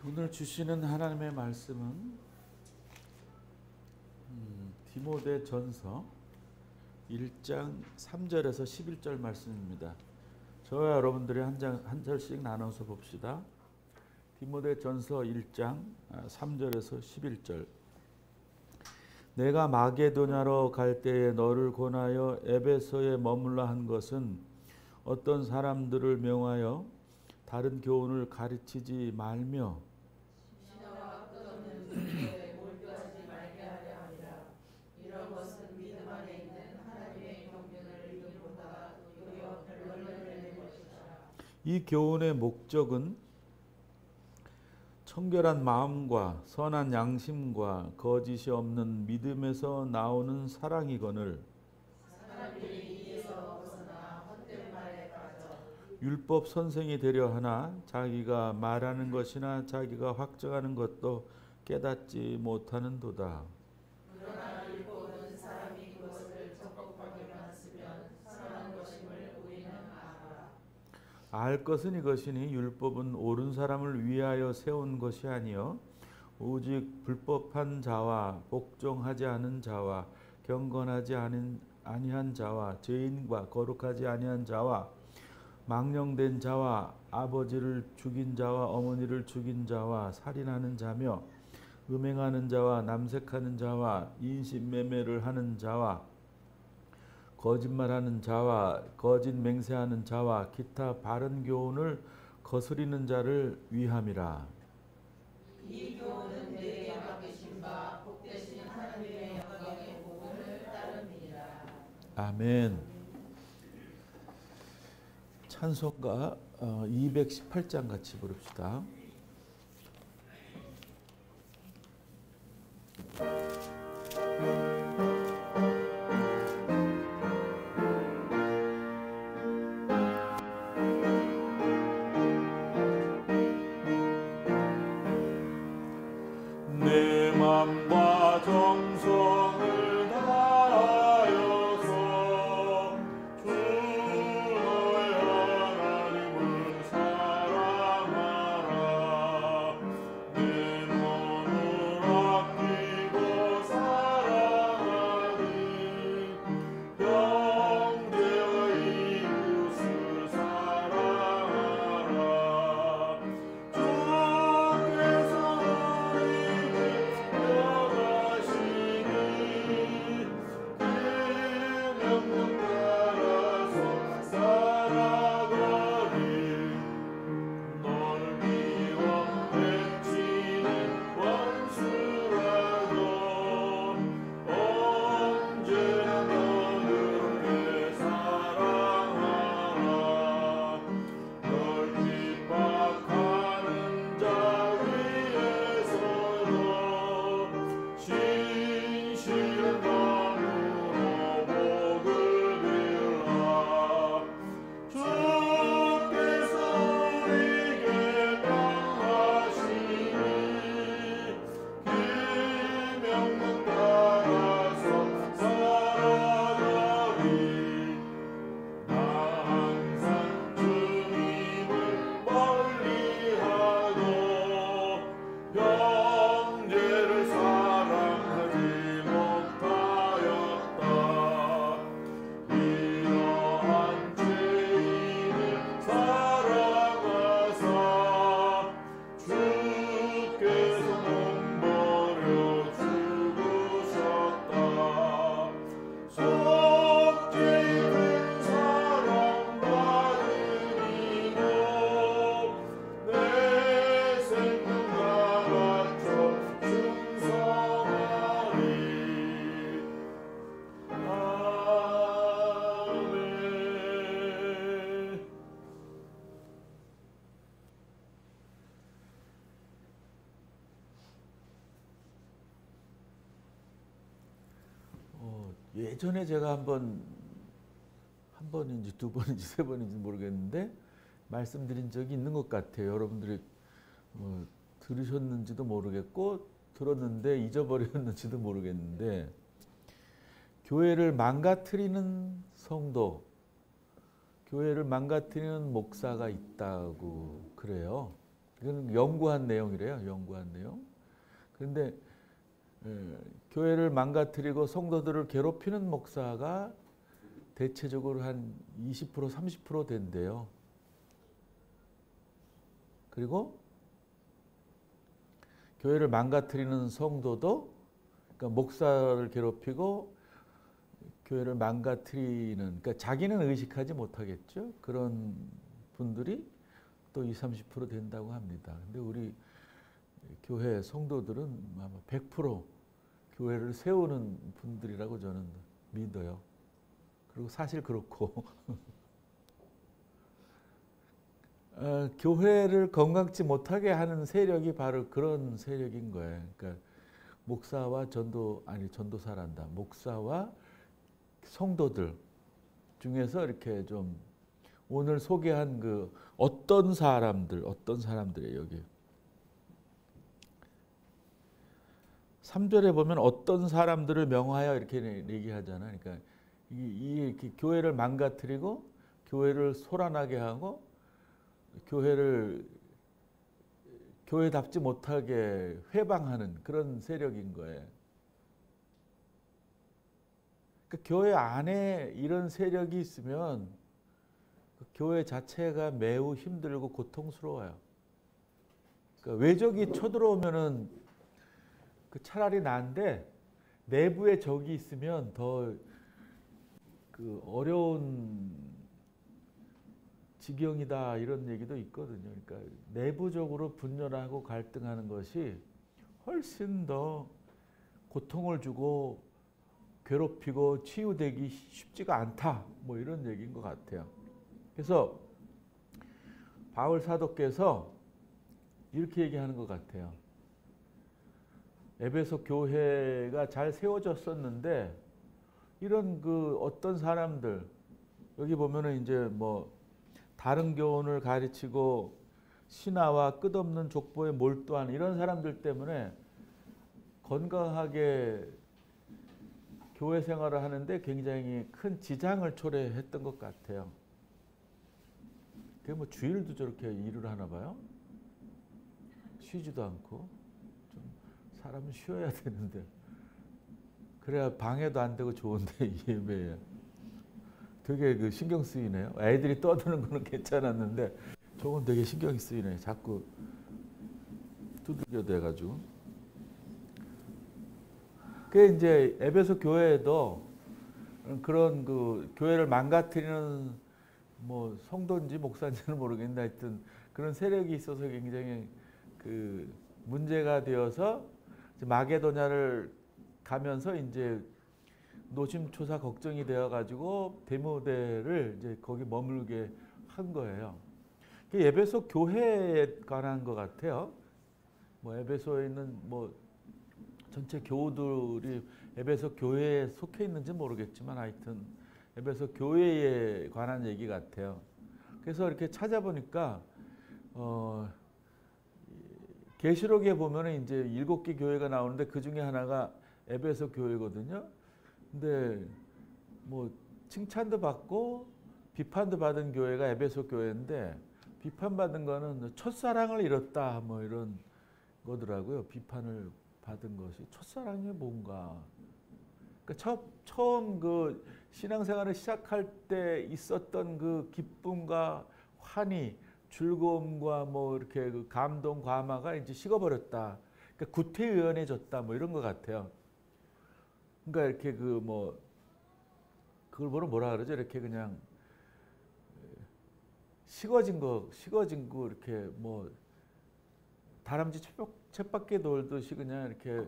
오늘 주시는 하나님의 말씀은 디모데전서 1장 3절에서 11절 말씀입니다. 저와 여러분들이 한 절씩 나눠서 봅시다. 디모데전서 1장 3절에서 11절. 내가 마게도냐로 갈 때에 너를 권하여 에베소에 머물라 한 것은 어떤 사람들을 명하여 다른 교훈을 가르치지 말며 신화와 끝없는 불교에 몰두하지 말게 하려 함이라. 이런 것은 믿음 안에 있는 하나님의 경륜을 이루보다 도리어 결론을 내는 것이라. 이 교훈의 목적은 청결한 마음과 선한 양심과 거짓이 없는 믿음에서 나오는 사랑이거늘 사람들이 이에서 벗어나 헛된 말에 빠져 율법 선생이 되려 하나 자기가 말하는 것이나 자기가 확정하는 것도 깨닫지 못하는도다. 그러나 율법은 사람이 그것을 적법하게만 쓰면 선한 것임을 우리는 알아. 알 것은 이것이니 율법은 옳은 사람을 위하여 세운 것이 아니요 오직 불법한 자와 복종하지 않은 자와 경건하지 아니한 자와 죄인과 거룩하지 아니한 자와 망령된 자와 아버지를 죽인 자와 어머니를 죽인 자와 살인하는 자며 음행하는 자와 남색하는 자와 인신매매를 하는 자와 거짓말하는 자와 거짓 맹세하는 자와 기타 바른 교훈을 거스리는 자를 위함이라. 이 교훈은 내게 맡기신 바 복되신 하나님의 영광의 복음을 따름이니라. 아멘. 찬송가 218장 같이 부릅시다. 내 맘과 정성을 다하여서 주 너의 하나님을 사랑하라. 내 몸을 아끼고 사랑하니 형제와 이웃을 사랑하라. 주께서 예전에 제가 한 번인지 두 번인지 세 번인지 모르겠는데 말씀드린 적이 있는 것 같아요. 여러분들이 뭐 들으셨는지도 모르겠고 들었는데 잊어버렸는지도 모르겠는데 교회를 망가뜨리는 성도, 교회를 망가뜨리는 목사가 있다고 그래요. 이건 연구한 내용이래요. 연구한 내용. 그런데 교회를 망가뜨리고 성도들을 괴롭히는 목사가 대체적으로 한 20% 30% 된대요. 그리고 교회를 망가뜨리는 성도도, 그러니까 목사를 괴롭히고 교회를 망가뜨리는, 그러니까 자기는 의식하지 못하겠죠. 그런 분들이 또 20, 30% 된다고 합니다. 근데 우리 교회 성도들은 아마 100% 교회를 세우는 분들이라고 저는 믿어요. 그리고 사실 그렇고 교회를 건강치 못하게 하는 세력이 바로 그런 세력인 거예요. 그러니까 목사와 전도사란다. 목사와 성도들 중에서 이렇게 좀 오늘 소개한 그 어떤 사람들이에요, 여기. 3절에 보면 어떤 사람들을 명하여 이렇게 얘기하잖아요. 그러니까 이렇게 교회를 망가뜨리고 교회를 소란하게 하고 교회답지 못하게 회방하는 그런 세력인 거예요. 그러니까 교회 안에 이런 세력이 있으면 그 교회 자체가 매우 힘들고 고통스러워요. 그러니까 외적이 쳐들어오면은 차라리 나은데 내부에 적이 있으면 더 그 어려운 지경이다 이런 얘기도 있거든요. 그러니까 내부적으로 분열하고 갈등하는 것이 훨씬 더 고통을 주고 괴롭히고 치유되기 쉽지가 않다. 뭐 이런 얘기인 것 같아요. 그래서 바울 사도께서 이렇게 얘기하는 것 같아요. 에베소 교회가 잘 세워졌었는데 이런 그 어떤 사람들, 여기 보면은 이제 뭐 다른 교훈을 가르치고 신화와 끝없는 족보에 몰두한 이런 사람들 때문에 건강하게 교회 생활을 하는데 굉장히 큰 지장을 초래했던 것 같아요. 그게 뭐 주일도 저렇게 일을 하나 봐요. 쉬지도 않고. 좀 사람은 쉬어야 되는데. 그래야 방해도 안 되고 좋은데 예배에. 되게 그 신경 쓰이네요. 애들이 떠드는 거는 괜찮았는데 저건 되게 신경이 쓰이네. 자꾸 두들겨 대가지고. 그게 이제 에베소 교회에도 그런 그 교회를 망가뜨리는 뭐 성도인지 목사인지는 모르겠는데 하여튼 그런 세력이 있어서 굉장히 그 문제가 되어서 마게도냐를 가면서 이제 노심초사 걱정이 되어 가지고 데모데를 이제 거기 머물게 한 거예요. 그게 에베소 교회에 관한 것 같아요. 뭐 에베소에 있는 뭐 전체 교우들이 에베소 교회에 속해 있는지 모르겠지만 하여튼 에베소 교회에 관한 얘기 같아요. 그래서 이렇게 찾아보니까 계시록에 보면은 이제 7개 교회가 나오는데 그 중에 하나가 에베소 교회거든요. 근데 뭐 칭찬도 받고 비판도 받은 교회가 에베소 교회인데 비판받은 거는 첫사랑을 잃었다 뭐 이런 거더라고요. 비판을 받은 것이 첫사랑이 뭔가. 그러니까 처음 그 신앙생활을 시작할 때 있었던 그 기쁨과 환희, 즐거움과 뭐 이렇게 그 감동, 감화가 이제 식어버렸다. 그러니까 구태의연해졌다 뭐 이런 것 같아요. 그러니까 이렇게 그 뭐 그걸 뭐라 그러죠? 이렇게 그냥 식어진 거 이렇게 뭐 다람쥐 쳇바퀴 돌듯이 그냥 이렇게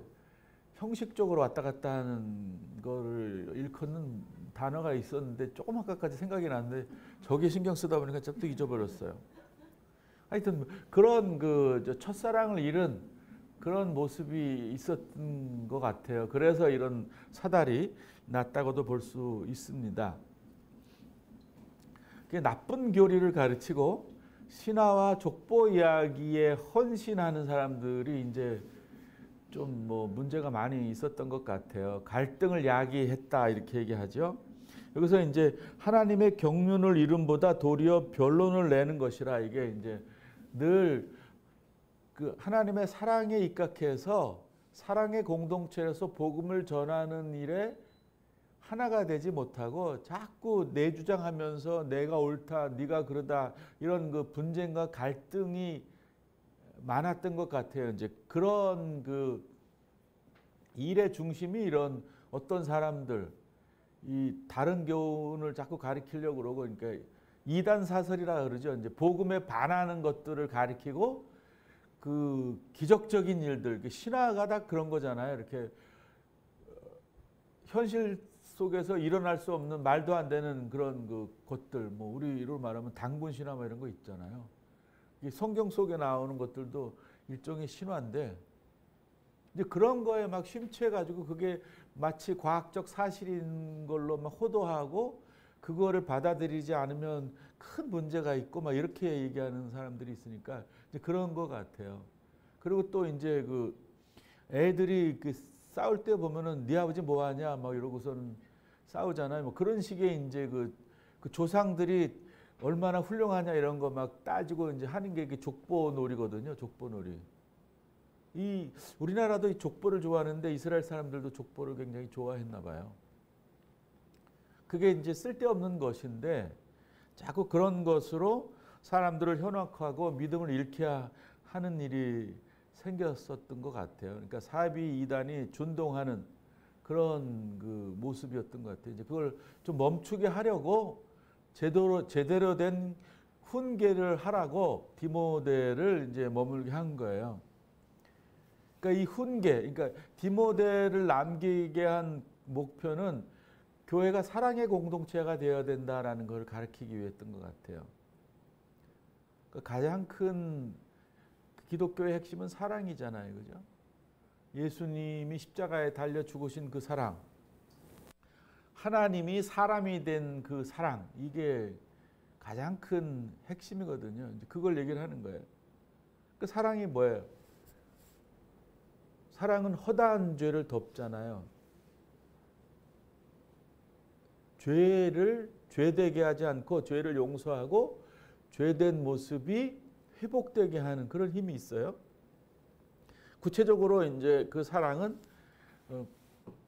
형식적으로 왔다 갔다 하는 거를 일컫는 단어가 있었는데 조금 아까까지 생각이 났는데 저게 신경 쓰다 보니까 또 잊어버렸어요. 하여튼 그런 그 첫사랑을 잃은 그런 모습이 있었던 것 같아요. 그래서 이런 사달이 났다고도 볼 수 있습니다. 나쁜 교리를 가르치고 신화와 족보 이야기에 헌신하는 사람들이 이제 좀 뭐 문제가 많이 있었던 것 같아요. 갈등을 야기했다 이렇게 얘기하죠. 여기서 이제 하나님의 경륜을 이름보다 도리어 변론을 내는 것이라 이게 이제 늘 그 하나님의 사랑에 입각해서 사랑의 공동체에서 복음을 전하는 일에 하나가 되지 못하고 자꾸 내 주장하면서 내가 옳다, 네가 그러다 이런 그 분쟁과 갈등이 많았던 것 같아요. 이제 그런 그 일의 중심이 이런 어떤 사람들 이 다른 교훈을 자꾸 가리키려고 그러고 그러니까 이단 사설이라 그러죠. 이제 복음에 반하는 것들을 가리키고 그 기적적인 일들 신화가 다 그런 거잖아요. 이렇게 현실 속에서 일어날 수 없는 말도 안 되는 그런 그 것들 뭐 우리로 말하면 당군 신화 뭐 이런 거 있잖아요. 성경 속에 나오는 것들도 일종의 신화인데 이제 그런 거에 막 심취해가지고 그게 마치 과학적 사실인 걸로 막 호도하고 그거를 받아들이지 않으면 큰 문제가 있고 막 이렇게 얘기하는 사람들이 있으니까 이제 그런 것 같아요. 그리고 또 이제 그 애들이 그 싸울 때 보면은 네 아버지 뭐 하냐 막 이러고서는 싸우잖아요. 뭐 그런 식의 이제 그 조상들이 얼마나 훌륭하냐 이런 거 막 따지고 이제 하는 게 이게 족보놀이거든요. 족보놀이. 이 우리나라도 이 족보를 좋아하는데 이스라엘 사람들도 족보를 굉장히 좋아했나 봐요. 그게 이제 쓸데없는 것인데 자꾸 그런 것으로 사람들을 현혹하고 믿음을 잃게 하는 일이 생겼었던 것 같아요. 그러니까 사비 이단이 준동하는 그런 그 모습이었던 것 같아요. 이제 그걸 좀 멈추게 하려고 제대로 된 훈계를 하라고 디모데를 이제 머물게 한 거예요. 그러니까 이 훈계, 그러니까 디모데를 남기게 한 목표는 교회가 사랑의 공동체가 되어야 된다라는 걸 가르치기 위해였던 것 같아요. 그러니까 가장 큰 기독교의 핵심은 사랑이잖아요, 그죠? 예수님이 십자가에 달려 죽으신 그 사랑, 하나님이 사람이 된 그 사랑, 이게 가장 큰 핵심이거든요. 이제 그걸 얘기를 하는 거예요. 그 사랑이 뭐예요? 사랑은 허다한 죄를 덮잖아요. 죄를 죄되게 하지 않고 죄를 용서하고 죄된 모습이 회복되게 하는 그런 힘이 있어요. 구체적으로 이제 그 사랑은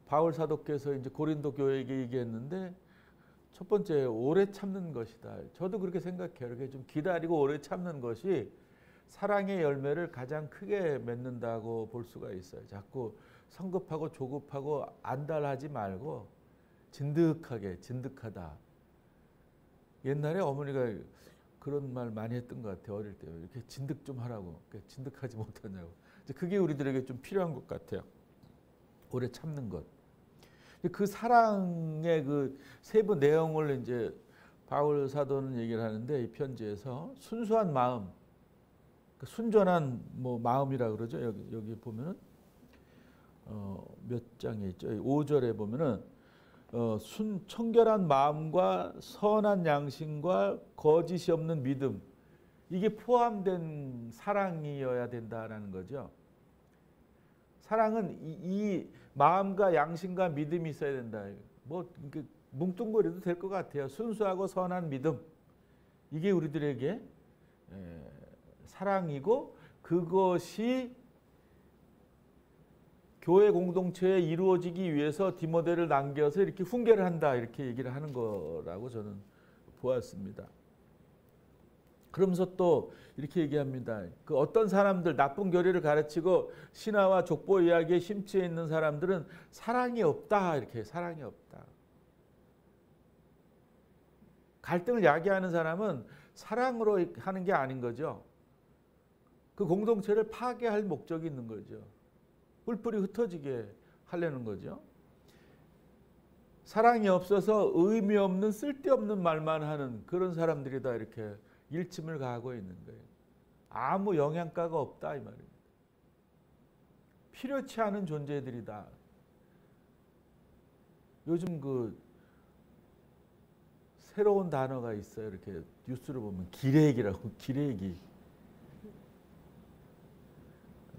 바울 사도께서 이제 고린도 교회에게 얘기했는데 첫 번째 오래 참는 것이다. 저도 그렇게 생각해요. 이렇게 좀 기다리고 오래 참는 것이 사랑의 열매를 가장 크게 맺는다고 볼 수가 있어요. 자꾸 성급하고 조급하고 안달하지 말고 진득하다. 옛날에 어머니가 그런 말 많이 했던 것 같아요. 어릴 때 이렇게 진득 좀 하라고. 진득하지 못하냐고. 그게 우리들에게 좀 필요한 것 같아요. 오래 참는 것. 그 사랑의 그 세부 내용을 이제 바울 사도는 얘기를 하는데 이 편지에서 순수한 마음, 순전한 뭐 마음이라 그러죠. 여기 보면은 몇 장에 있죠. 5절에 보면은 청결한 마음과 선한 양심과 거짓이 없는 믿음 이게 포함된 사랑이어야 된다라는 거죠. 사랑은 이 마음과 양심과 믿음이 있어야 된다. 뭐 뭉뚱그려도 될 것 같아요. 순수하고 선한 믿음 이게 우리들에게 사랑이고 그것이 교회 공동체에 이루어지기 위해서 디모데를 남겨서 이렇게 훈계를 한다 이렇게 얘기를 하는 거라고 저는 보았습니다. 그러면서 또 이렇게 얘기합니다. 그 어떤 사람들 나쁜 교리를 가르치고 신화와 족보 이야기에 심취해 있는 사람들은 사랑이 없다 이렇게 사랑이 없다. 갈등을 야기하는 사람은 사랑으로 하는 게 아닌 거죠. 그 공동체를 파괴할 목적이 있는 거죠. 뿔뿔이 흩어지게 하려는 거죠. 사랑이 없어서 의미 없는 쓸데없는 말만 하는 그런 사람들이다 이렇게 일침을 가하고 있는 거예요. 아무 영향가가 없다 이 말입니다. 필요치 않은 존재들이다. 요즘 그 새로운 단어가 있어요. 이렇게 뉴스를 보면 기레기라고 기레기.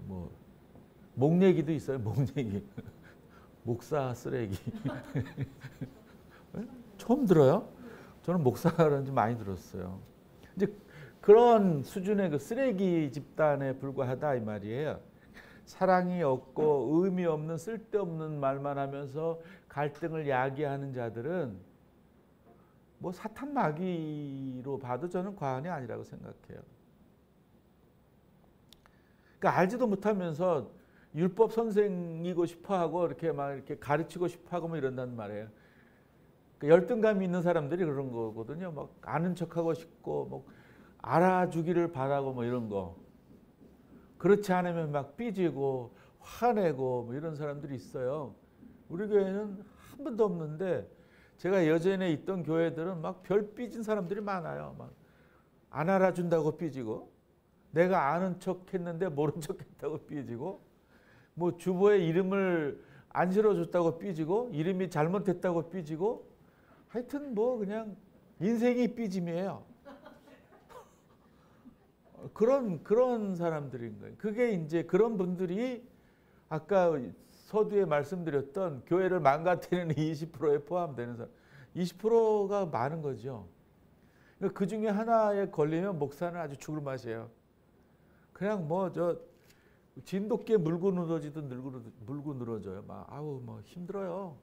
뭐 목내기도 있어요. 목내기. 목사 쓰레기. 처음 들어요? 저는 목사라는 지 많이 들었어요. 이제 그런 수준의 그 쓰레기 집단에 불과하다 이 말이에요. 사랑이 없고 의미 없는 쓸데없는 말만 하면서 갈등을 야기하는 자들은 뭐 사탄 마귀로 봐도 저는 과언이 아니라고 생각해요. 그러니까 알지도 못하면서 율법 선생이고 싶어하고 이렇게 막 이렇게 가르치고 싶어하고 뭐 이런단 말이에요. 그러니까 열등감이 있는 사람들이 그런 거거든요. 막 아는 척하고 싶고 뭐 알아주기를 바라고 뭐 이런 거. 그렇지 않으면 막 삐지고 화내고 뭐 이런 사람들이 있어요. 우리 교회는 한 번도 없는데 제가 예전에 있던 교회들은 막 별 삐진 사람들이 많아요. 막 안 알아준다고 삐지고 내가 아는 척했는데 모른 척했다고 삐지고 뭐 주보의 이름을 안 실어줬다고 삐지고 이름이 잘못됐다고 삐지고 하여튼 뭐 그냥 인생이 삐짐이에요. 그런 사람들인 거예요. 그게 이제 그런 분들이 아까 서두에 말씀드렸던 교회를 망가뜨리는 20%에 포함되는 사람, 20%가 많은 거죠. 그 중에 하나에 걸리면 목사는 아주 죽을 맛이에요. 그냥 뭐 저 진돗개 물고 늘어지듯 물고 늘어져요. 막 아우 뭐 힘들어요.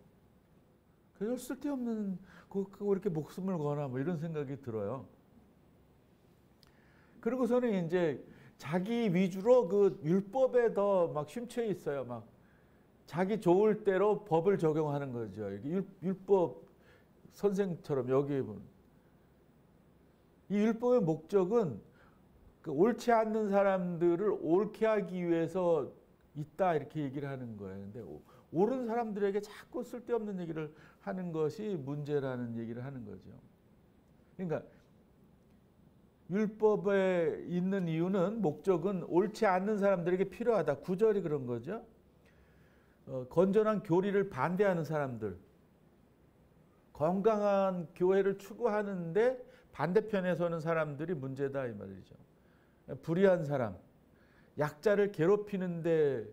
그래서 쓸데없는 그 이렇게 목숨을 거나 뭐 이런 생각이 들어요. 그리고서는 이제 자기 위주로 그 율법에 더 막 심취해 있어요. 막 자기 좋을 대로 법을 적용하는 거죠. 율법 선생처럼 여기 보면 이 율법의 목적은 그 옳지 않는 사람들을 옳게 하기 위해서 있다 이렇게 얘기를 하는 거예요. 근데 옳은 사람들에게 자꾸 쓸데없는 얘기를 하는 것이 문제라는 얘기를 하는 거죠. 그러니까 율법에 있는 이유는 목적은 옳지 않는 사람들에게 필요하다. 구절이 그런 거죠. 건전한 교리를 반대하는 사람들, 건강한 교회를 추구하는데 반대편에 서는 사람들이 문제다 이 말이죠. 불의한 사람, 약자를 괴롭히는데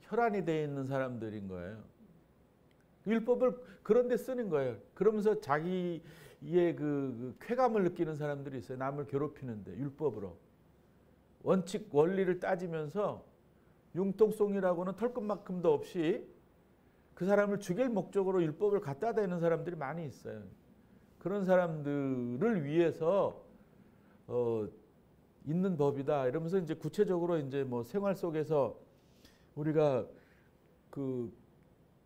혈안이 되어 있는 사람들인 거예요. 율법을 그런 데 쓰는 거예요. 그러면서 자기의 그 쾌감을 느끼는 사람들이 있어요. 남을 괴롭히는데 율법으로. 원칙 원리를 따지면서 융통성이라고는 털끝만큼도 없이 그 사람을 죽일 목적으로 율법을 갖다 대는 사람들이 많이 있어요. 그런 사람들을 위해서 있는 법이다. 이러면서 이제 구체적으로 이제 뭐 생활 속에서 우리가 그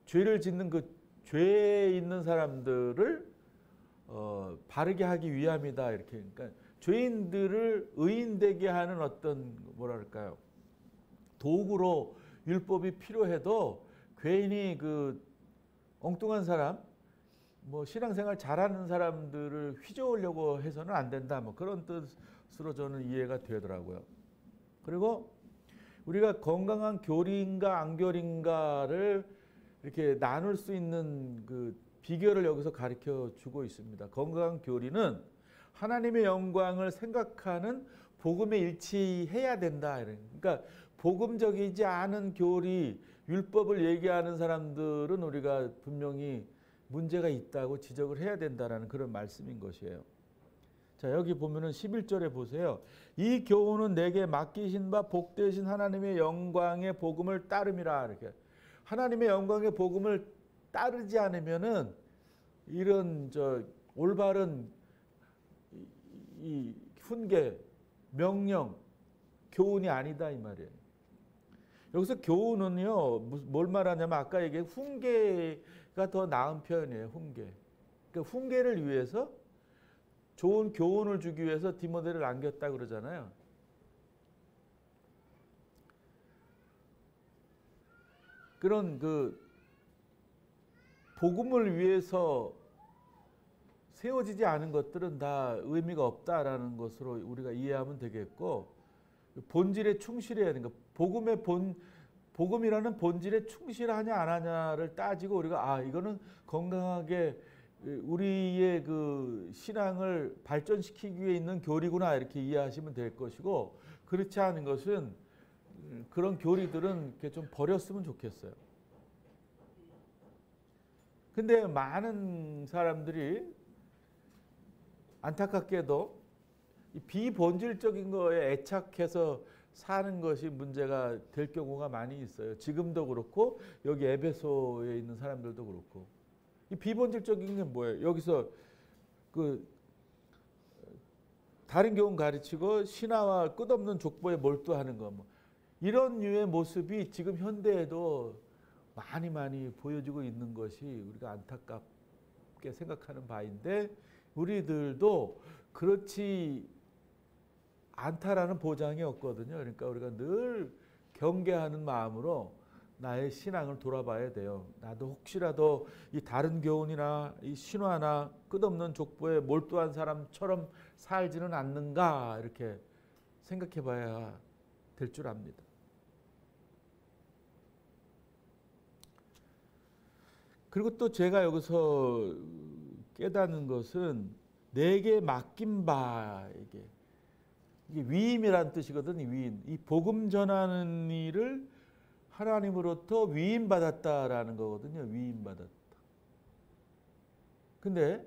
죄를 짓는 그 죄에 있는 사람들을 바르게 하기 위함이다. 이렇게 그러니까 죄인들을 의인되게 하는 어떤 뭐랄까요 도구로 율법이 필요해도 괜히 그 엉뚱한 사람 뭐 신앙생활 잘하는 사람들을 휘저으려고 해서는 안 된다. 뭐 그런 뜻으로 저는 이해가 되더라고요. 그리고 우리가 건강한 교리인가 안교리인가를 이렇게 나눌 수 있는 그 비결을 여기서 가르쳐 주고 있습니다. 건강한 교리는 하나님의 영광을 생각하는 복음에 일치해야 된다. 그러니까 복음적이지 않은 교리, 율법을 얘기하는 사람들은 우리가 분명히 문제가 있다고 지적을 해야 된다라는 그런 말씀인 것이에요. 자, 여기 보면은 11절에 보세요. 이 교훈은 내게 맡기신 바 복되신 하나님의 영광의 복음을 따름이라. 이렇게 하나님의 영광의 복음을 따르지 않으면은 이런 저 올바른 이 훈계, 명령, 교훈이 아니다 이 말이에요. 여기서 교훈은요, 뭘 말하냐면 아까 얘기한 훈계가 더 나은 표현이에요. 훈계. 그러니까 훈계를 위해서 좋은 교훈을 주기 위해서 디모데를 남겼다 그러잖아요. 그런 그 복음을 위해서 세워지지 않은 것들은 다 의미가 없다라는 것으로 우리가 이해하면 되겠고 본질에 충실해야 되는 거. 복음이라는 본질에 충실하냐 안 하냐를 따지고 우리가 이거는 건강하게 우리의 그 신앙을 발전시키기 위해 있는 교리구나 이렇게 이해하시면 될 것이고 그렇지 않은 것은 그런 교리들은 이렇게 좀 버렸으면 좋겠어요. 근데 많은 사람들이 안타깝게도 이 비본질적인 거에 애착해서 사는 것이 문제가 될 경우가 많이 있어요. 지금도 그렇고 여기 에베소에 있는 사람들도 그렇고. 이 비본질적인 게 뭐예요? 여기서 그 다른 교훈 가르치고 신화와 끝없는 족보에 몰두하는 거 뭐. 이런 류의 모습이 지금 현대에도 많이 보여지고 있는 것이 우리가 안타깝게 생각하는 바인데, 우리들도 그렇지 않다라는 보장이 없거든요. 그러니까 우리가 늘 경계하는 마음으로 나의 신앙을 돌아봐야 돼요. 나도 혹시라도 이 다른 교훈이나 이 신화나 끝없는 족보에 몰두한 사람처럼 살지는 않는가, 이렇게 생각해 봐야 될 줄 압니다. 그리고 또 제가 여기서 깨닫는 것은 내게 맡긴 바에게, 이게 위임이라는 뜻이거든요. 위임. 이 복음 전하는 일을 하나님으로부터 위임받았다라는 거거든요. 위임받았다. 근데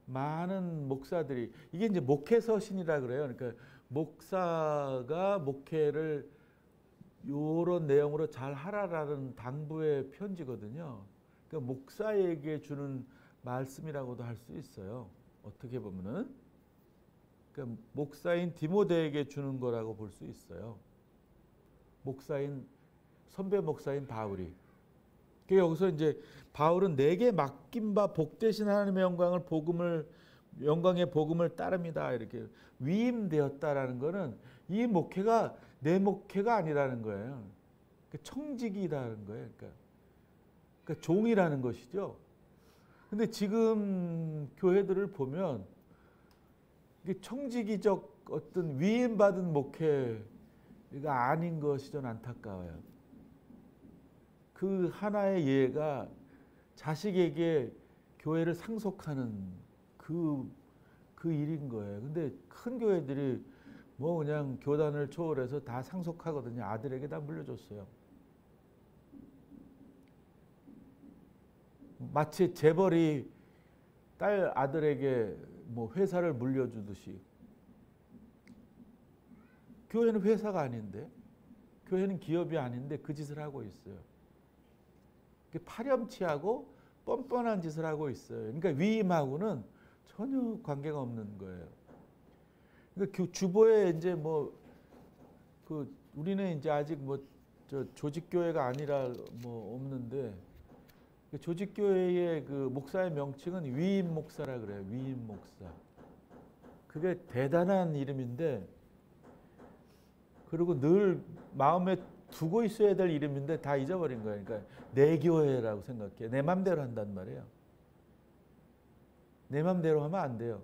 많은 목사들이, 이게 이제 목회서신이라 그래요. 그러니까 목사가 목회를 이런 내용으로 잘 하라라는 당부의 편지거든요. 그러니까 목사에게 주는 말씀이라고도 할 수 있어요. 어떻게 보면은. 그러니까 목사인 디모데에게 주는 거라고 볼 수 있어요. 선배 목사인 바울이. 그러니까 여기서 이제 바울은 내게 맡긴 바 복되신 하나님의 영광의 복음을 따릅니다. 이렇게 위임되었다라는 거는 이 목회가 내 목회가 아니라는 거예요. 그러니까 청직이라는 거예요. 그러니까 종이라는 것이죠. 근데 지금 교회들을 보면 이게 청지기적 어떤 위임받은 목회가 아닌 것이 좀 안타까워요. 그 하나의 예가 자식에게 교회를 상속하는 그 일인 거예요. 근데 큰 교회들이 뭐 그냥 교단을 초월해서 다 상속하거든요. 아들에게 다 물려줬어요. 마치 재벌이 딸 아들에게 뭐 회사를 물려주듯이. 교회는 회사가 아닌데, 교회는 기업이 아닌데 그 짓을 하고 있어요. 파렴치하고 뻔뻔한 짓을 하고 있어요. 그러니까 위임하고는 전혀 관계가 없는 거예요. 그러니까 주보에 이제 우리는 이제 아직 조직교회가 아니라 없는데, 조직교회의 그 목사의 명칭은 위임 목사라 그래요. 위임 목사. 그게 대단한 이름인데, 그리고 늘 마음에 두고 있어야 될 이름인데 다 잊어버린 거예요. 그러니까 내 교회라고 생각해. 내 맘대로 한단 말이에요. 내 맘대로 하면 안 돼요.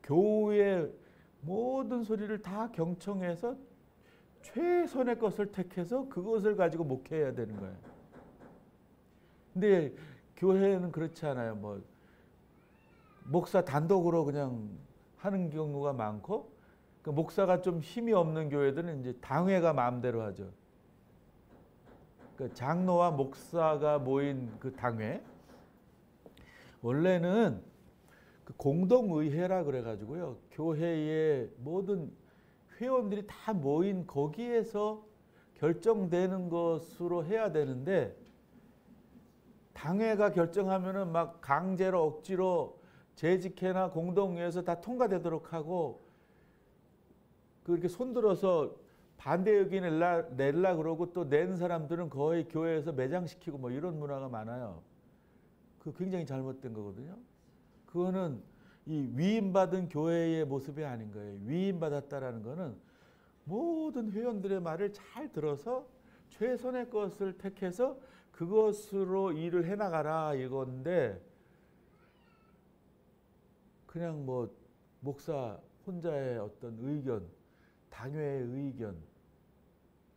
교회의 모든 소리를 다 경청해서 최선의 것을 택해서 그것을 가지고 목회해야 되는 거예요. 근데 교회는 그렇지 않아요. 목사 단독으로 그냥 하는 경우가 많고, 그 목사가 좀 힘이 없는 교회들은 이제 당회가 마음대로 하죠. 그 장로와 목사가 모인 그 당회, 원래는 그 공동의회라 그래가지고요, 교회의 모든 회원들이 다 모인 거기에서 결정되는 것으로 해야 되는데, 당회가 결정하면은 막 강제로 억지로 재직회나 공동회에서 다 통과되도록 하고, 그렇게 손들어서 반대 의견 낼라 그러고 또 낸 사람들은 거의 교회에서 매장시키고 이런 문화가 많아요. 그거 굉장히 잘못된 거거든요. 그거는 이 위임받은 교회의 모습이 아닌 거예요. 위임받았다라는 거는 모든 회원들의 말을 잘 들어서 최선의 것을 택해서 그것으로 일을 해나가라 이건데, 그냥 목사 혼자의 어떤 의견, 당회의 의견,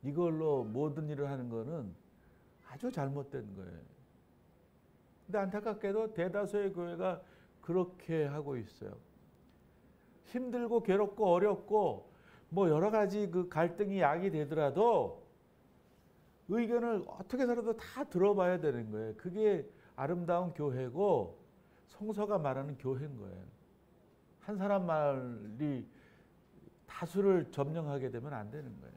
이걸로 모든 일을 하는 거는 아주 잘못된 거예요. 근데 안타깝게도 대다수의 교회가 그렇게 하고 있어요. 힘들고 괴롭고 어렵고 여러 가지 그 갈등이 야기되더라도 의견을 어떻게 살아도 다 들어봐야 되는 거예요. 그게 아름다운 교회고 성서가 말하는 교회인 거예요. 한 사람 말이 다수를 점령하게 되면 안 되는 거예요.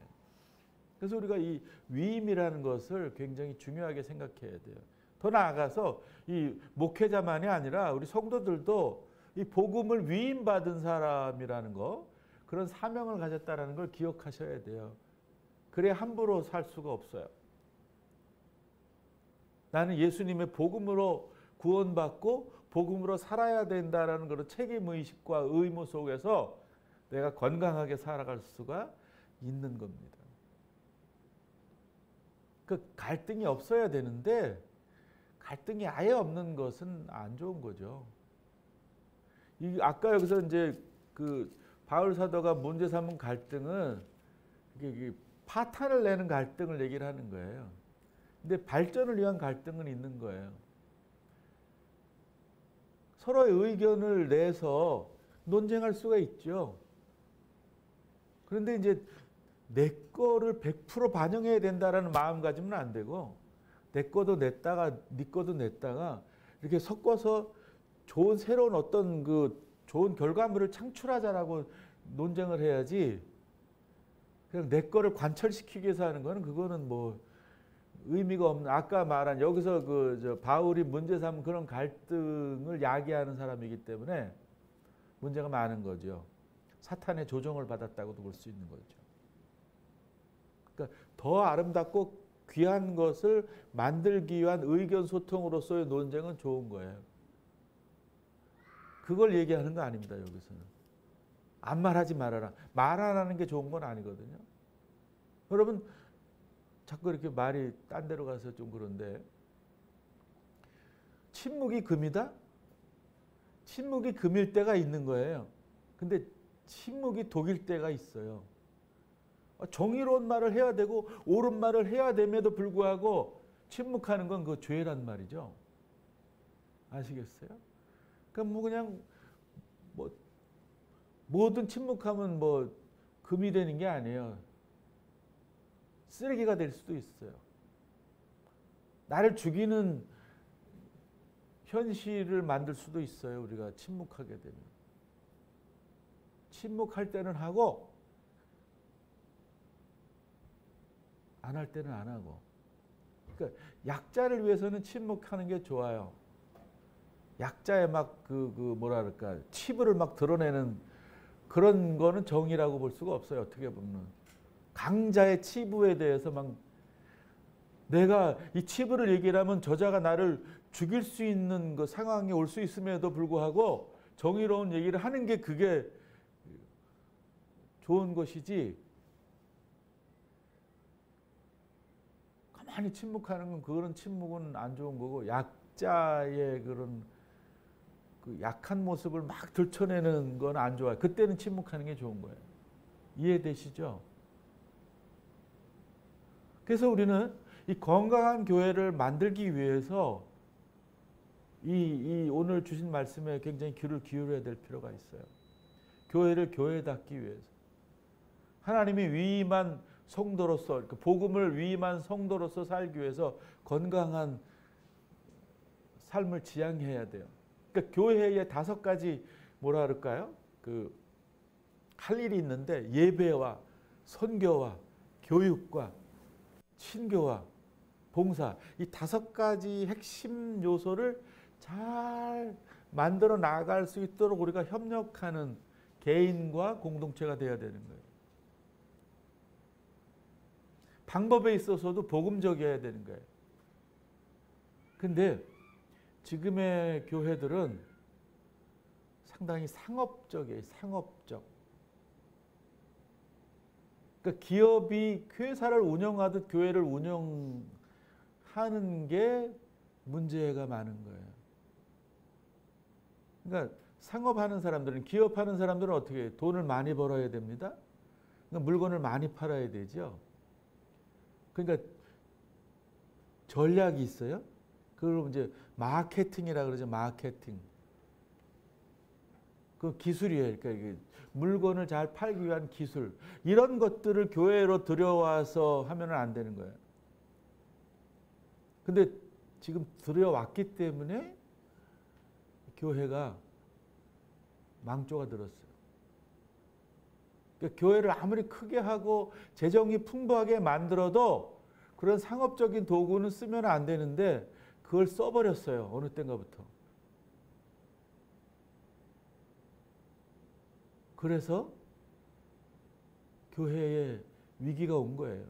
그래서 우리가 이 위임이라는 것을 굉장히 중요하게 생각해야 돼요. 더 나아가서 이 목회자만이 아니라 우리 성도들도 이 복음을 위임받은 사람이라는 거, 그런 사명을 가졌다는 걸 기억하셔야 돼요. 그래야 함부로 살 수가 없어요. 나는 예수님의 복음으로 구원받고 복음으로 살아야 된다라는 그런 책임의식과 의무 속에서 내가 건강하게 살아갈 수가 있는 겁니다. 그 갈등이 없어야 되는데 갈등이 아예 없는 것은 안 좋은 거죠. 아까 여기서 이제 그 바울 사도가 문제 삼은 갈등은 이게 파탄을 내는 갈등을 얘기를 하는 거예요. 근데 발전을 위한 갈등은 있는 거예요. 서로의 의견을 내서 논쟁할 수가 있죠. 그런데 이제 내 거를 100% 반영해야 된다라는 마음가짐은 안 되고, 내 거도 냈다가 네 거도 냈다가 이렇게 섞어서 좋은 새로운 어떤 그 좋은 결과물을 창출하자라고 논쟁을 해야지, 그냥 내 거를 관철시키기 위해서 하는 거는 그거는 뭐 의미가 없는, 아까 말한 여기서 그 바울이 문제 삼은 그런 갈등을 야기하는 사람이기 때문에 문제가 많은 거죠. 사탄의 조종을 받았다고도 볼 수 있는 거죠. 그러니까 더 아름답고 귀한 것을 만들기 위한 의견 소통으로서의 논쟁은 좋은 거예요. 그걸 얘기하는 거 아닙니다, 여기서는. 아무 말하지 말아라. 말 안 하는 게 좋은 건 아니거든요. 여러분, 자꾸 이렇게 말이 딴 데로 가서 좀 그런데, 침묵이 금이다? 침묵이 금일 때가 있는 거예요. 근데 침묵이 독일 때가 있어요. 정의로운 말을 해야 되고 옳은 말을 해야 됨에도 불구하고 침묵하는 건 그 죄란 말이죠. 아시겠어요? 그러니까 뭐 그냥 뭐 모든 침묵하면 뭐 금이 되는 게 아니에요. 쓰레기가 될 수도 있어요. 나를 죽이는 현실을 만들 수도 있어요. 우리가 침묵하게 되면. 침묵할 때는 하고 안 할 때는 안 하고. 그러니까 약자를 위해서는 침묵하는 게 좋아요. 약자의 막 뭐라 그럴까, 치부를 막 드러내는 그런 거는 정의라고 볼 수가 없어요. 어떻게 보면 강자의 치부에 대해서 막 내가 이 치부를 얘기를 하면 저자가 나를 죽일 수 있는 그 상황에 올 수 있음에도 불구하고 정의로운 얘기를 하는 게 그게 좋은 것이지, 가만히 침묵하는 건 그런 침묵은 안 좋은 거고, 약자의 그런 그 약한 모습을 막 들춰내는 건 안 좋아요. 그때는 침묵하는 게 좋은 거예요. 이해되시죠? 그래서 우리는 이 건강한 교회를 만들기 위해서 이 오늘 주신 말씀에 굉장히 귀를 기울여야 될 필요가 있어요. 교회를 교회답기 위해서. 하나님이 위임한 성도로서, 복음을 위임한 성도로서 살기 위해서 건강한 삶을 지향해야 돼요. 그러니까 교회에 5가지 뭐라 그럴까요? 할 일이 있는데, 예배와 선교와 교육과 신교와 봉사, 이 5가지 핵심 요소를 잘 만들어 나갈 수 있도록 우리가 협력하는 개인과 공동체가 되어야 되는 거예요. 방법에 있어서도 복음적이어야 되는 거예요. 근데 지금의 교회들은 상당히 상업적이에요. 상업적. 그러니까 기업이 회사를 운영하듯 교회를 운영하는 게 문제가 많은 거예요. 그러니까 상업하는 사람들은, 기업하는 사람들은 어떻게 해요? 돈을 많이 벌어야 됩니다. 그러니까 물건을 많이 팔아야 되죠. 그러니까 전략이 있어요. 그걸 이제 마케팅이라 그러죠. 마케팅. 그 기술이에요. 그러니까 이게 물건을 잘 팔기 위한 기술. 이런 것들을 교회로 들여와서 하면은 안 되는 거예요. 근데 지금 들여왔기 때문에 교회가 망조가 들었어요. 그러니까 교회를 아무리 크게 하고 재정이 풍부하게 만들어도 그런 상업적인 도구는 쓰면 안 되는데 그걸 써버렸어요. 어느 때인가부터. 그래서 교회에 위기가 온 거예요.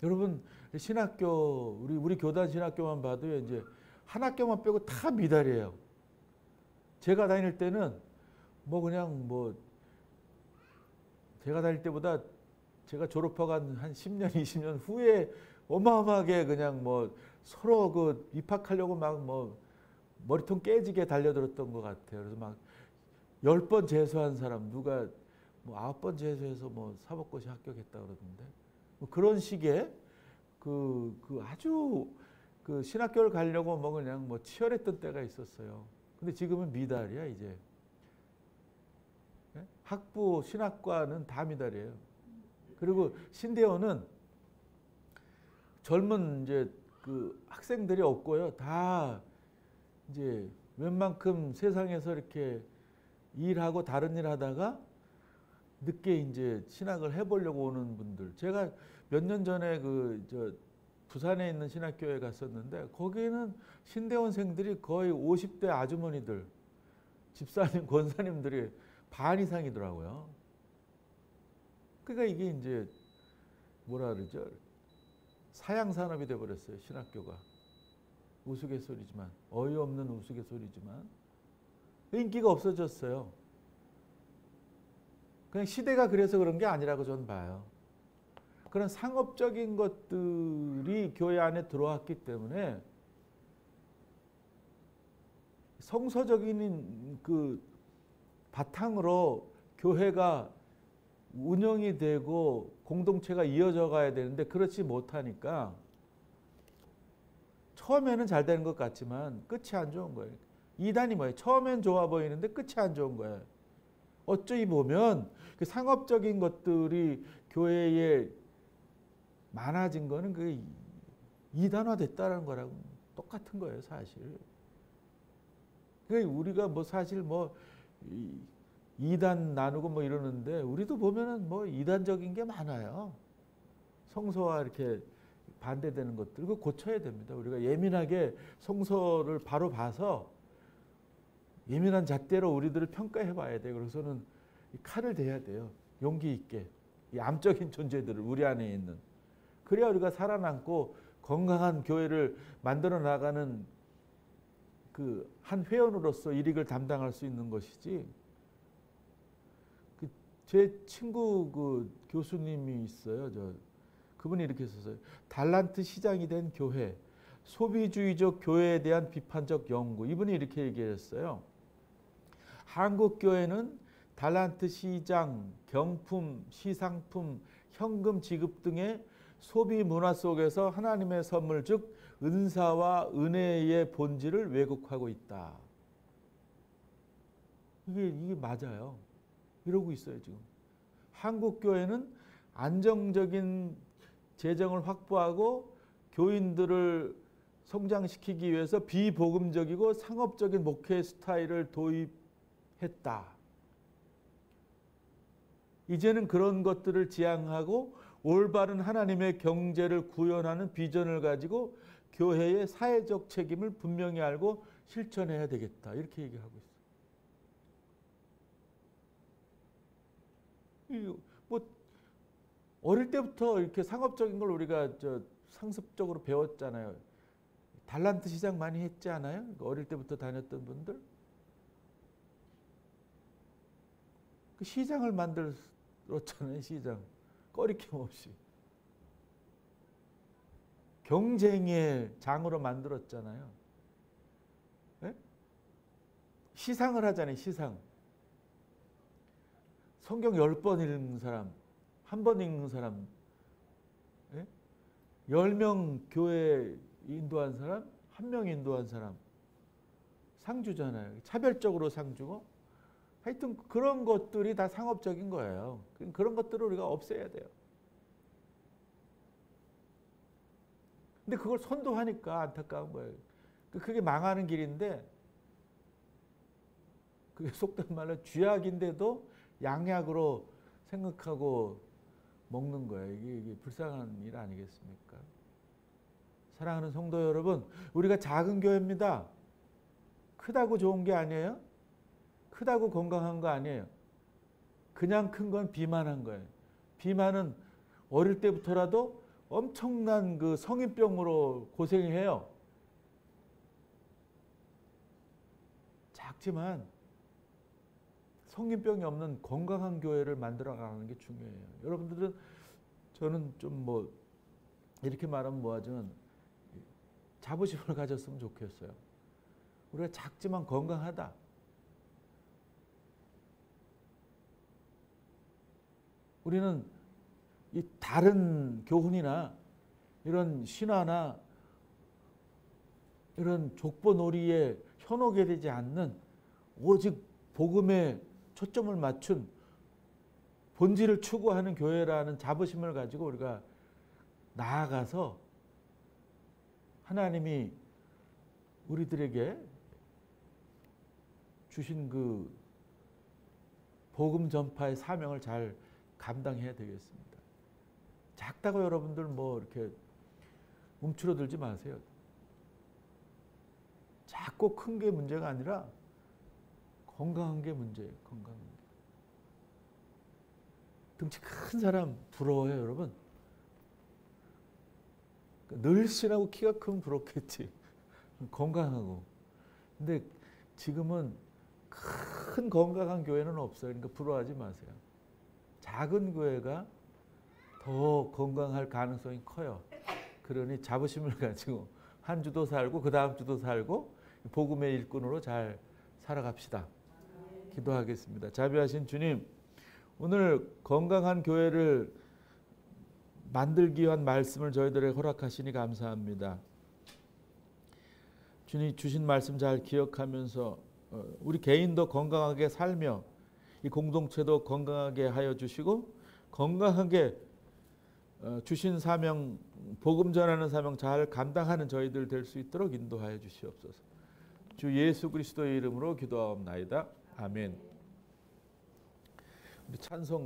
여러분 신학교 우리 교단 신학교만 봐도 이제 한 학교만 빼고 다 미달이에요. 제가 다닐 때는 뭐 그냥 뭐 제가 다닐 때보다 제가 졸업하고 한 10년 20년 후에 어마어마하게 그냥 뭐 서로 그 입학하려고 막 뭐 머리통 깨지게 달려들었던 것 같아요. 그래서 막 10번 재수한 사람 누가 뭐 9번 재수해서 뭐 사법고시 합격했다 그러던데 뭐 그런 식의 그 아주 그 신학교를 가려고 뭐 그냥 뭐 치열했던 때가 있었어요. 근데 지금은 미달이야 이제. 학부 신학과는 다 미달이에요. 그리고 신대원은 젊은 이제 그 학생들이 없고요. 다 이제 웬만큼 세상에서 이렇게 일하고 다른 일 하다가 늦게 이제 신학을 해보려고 오는 분들. 제가 몇 년 전에 부산에 있는 신학교에 갔었는데 거기는 신대원생들이 거의 50대 아주머니들, 집사님, 권사님들이 반 이상이더라고요. 그러니까 이게 이제 뭐라 그러죠? 사양 산업이 돼 버렸어요. 신학교가. 우스갯소리지만 어이없는 우스갯소리지만 인기가 없어졌어요. 그냥 시대가 그래서 그런 게 아니라고 저는 봐요. 그런 상업적인 것들이 교회 안에 들어왔기 때문에 성서적인 그 바탕으로 교회가 운영이 되고 공동체가 이어져 가야 되는데 그렇지 못하니까 처음에는 잘 되는 것 같지만 끝이 안 좋은 거예요. 이단이 뭐예요? 처음엔 좋아 보이는데 끝이 안 좋은 거예요. 어쩌이 보면 그 상업적인 것들이 교회에 많아진 거는 그 이단화됐다는 거랑 똑같은 거예요, 사실. 그러니까 우리가 뭐 사실 뭐 이단 나누고 뭐 이러는데 우리도 보면은 뭐 이단적인 게 많아요. 성서와 이렇게 반대되는 것들 그거 고쳐야 됩니다. 우리가 예민하게 성서를 바로 봐서 예민한 잣대로 우리들을 평가해 봐야 돼요. 그래서는 칼을 대야 돼요. 용기 있게. 이 암적인 존재들을 우리 안에 있는. 그래야 우리가 살아남고 건강한 교회를 만들어 나가는 그 한 회원으로서 일익을 담당할 수 있는 것이지. 제 친구 그 교수님이 있어요. 그분이 이렇게 썼어요. 달란트 시장이 된 교회, 소비주의적 교회에 대한 비판적 연구. 이분이 이렇게 얘기했어요. 한국 교회는 달란트 시장, 경품, 시상품, 현금 지급 등의 소비 문화 속에서 하나님의 선물 즉 은사와 은혜의 본질을 왜곡하고 있다. 이게 맞아요. 이러고 있어요 지금. 한국 교회는 안정적인 재정을 확보하고 교인들을 성장시키기 위해서 비복음적이고 상업적인 목회 스타일을 도입했다. 이제는 그런 것들을 지향하고 올바른 하나님의 경제를 구현하는 비전을 가지고 교회의 사회적 책임을 분명히 알고 실천해야 되겠다. 이렇게 얘기하고 있어요. 뭐 어릴 때부터 이렇게 상업적인 걸 우리가 상습적으로 배웠잖아요. 달란트 시장 많이 했지 않아요? 어릴 때부터 다녔던 분들. 그 시장을 만들었잖아요. 시장. 꺼리낌 없이. 경쟁의 장으로 만들었잖아요. 네? 시상을 하잖아요. 시상. 성경 10번 읽는 사람, 한 번 읽는 사람, 네? 10명 교회 인도한 사람, 1명 인도한 사람 상 주잖아요. 차별적으로 상 주고. 하여튼 그런 것들이 다 상업적인 거예요. 그런 것들을 우리가 없애야 돼요. 근데 그걸 선도하니까 안타까운 거예요. 그게 망하는 길인데 그게 속된 말로 쥐약인데도 양약으로 생각하고 먹는 거예요. 이게 불쌍한 일 아니겠습니까? 사랑하는 성도 여러분, 우리가 작은 교회입니다. 크다고 좋은 게 아니에요. 크다고 건강한 거 아니에요. 그냥 큰 건 비만한 거예요. 비만은 어릴 때부터라도 엄청난 그 성인병으로 고생해요. 작지만 성인병이 없는 건강한 교회를 만들어가는 게 중요해요. 여러분들은 저는 좀 뭐 이렇게 말하면 뭐하지만 자부심을 가졌으면 좋겠어요. 우리가 작지만 건강하다. 우리는 이 다른 교훈이나 이런 신화나 이런 족보놀이에 현혹이 되지 않는 오직 복음에 초점을 맞춘 본질을 추구하는 교회라는 자부심을 가지고 우리가 나아가서 하나님이 우리들에게 주신 그 복음 전파의 사명을 잘 감당해야 되겠습니다. 작다고 여러분들 뭐 이렇게 움츠러들지 마세요. 작고 큰 게 문제가 아니라 건강한 게 문제예요. 건강한 게. 등치 큰 사람 부러워요, 여러분. 늘씬하고 키가 크면 부럽겠지. 건강하고. 근데 지금은 큰 건강한 교회는 없어요. 그러니까 부러워하지 마세요. 작은 교회가 더 건강할 가능성이 커요. 그러니 자부심을 가지고 한 주도 살고 그 다음 주도 살고 복음의 일꾼으로 잘 살아갑시다. 기도하겠습니다. 자비하신 주님, 오늘 건강한 교회를 만들기 위한 말씀을 저희들에게 허락하시니 감사합니다. 주님 주신 말씀 잘 기억하면서 우리 개인도 건강하게 살며 이 공동체도 건강하게 하여 주시고 건강하게 주신 사명, 복음 전하는 사명 잘 감당하는 저희들 될 수 있도록 인도하여 주시옵소서. 주 예수 그리스도의 이름으로 기도하옵나이다. 아멘. 우리 찬송